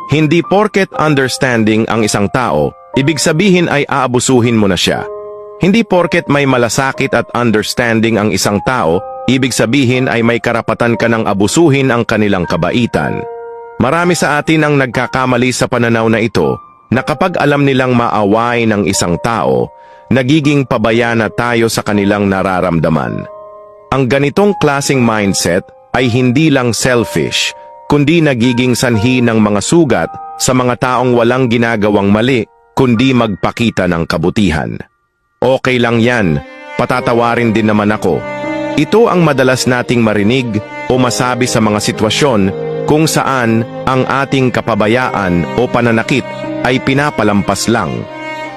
Hindi porket understanding ang isang tao, ibig sabihin ay aabusuhin mo na siya. Hindi porket may malasakit at understanding ang isang tao, ibig sabihin ay may karapatan ka ng abusuhin ang kanilang kabaitan. Marami sa atin ang nagkakamali sa pananaw na ito, na kapag alam nilang maaway ng isang tao, nagiging pabaya na tayo sa kanilang nararamdaman. Ang ganitong klaseng mindset ay hindi lang selfish, kundi nagiging sanhi ng mga sugat sa mga taong walang ginagawang mali, kundi magpakita ng kabutihan. Okay lang yan, patatawarin din naman ako. Ito ang madalas nating marinig o masabi sa mga sitwasyon kung saan ang ating kapabayaan o pananakit ay pinapalampas lang.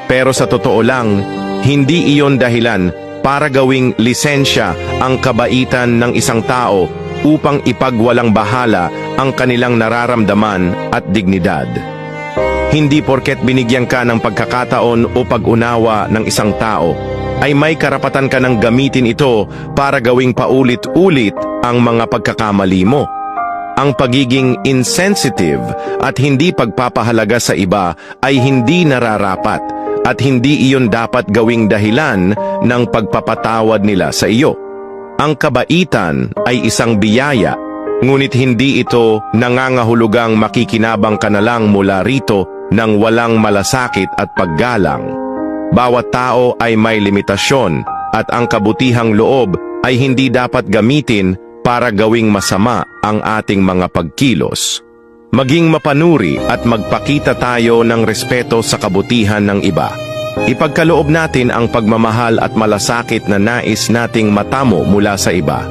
Pero sa totoo lang, hindi iyon dahilan para gawing lisensya ang kabaitan ng isang tao upang ipagwalang bahala ang kanilang nararamdaman at dignidad. Hindi porket binigyan ka ng pagkakataon o pag-unawa ng isang tao, ay may karapatan ka ng gamitin ito para gawing paulit-ulit ang mga pagkakamali mo. Ang pagiging insensitive at hindi pagpapahalaga sa iba ay hindi nararapat at hindi iyon dapat gawing dahilan ng pagpapatawad nila sa iyo. Ang kabaitan ay isang biyaya, ngunit hindi ito nangangahulugang makikinabang ka na lang mula rito ng walang malasakit at paggalang. Bawat tao ay may limitasyon at ang kabutihang loob ay hindi dapat gamitin para gawing masama ang ating mga pagkilos. Maging mapanuri at magpakita tayo ng respeto sa kabutihan ng iba. Ipagkaloob natin ang pagmamahal at malasakit na nais nating matamo mula sa iba.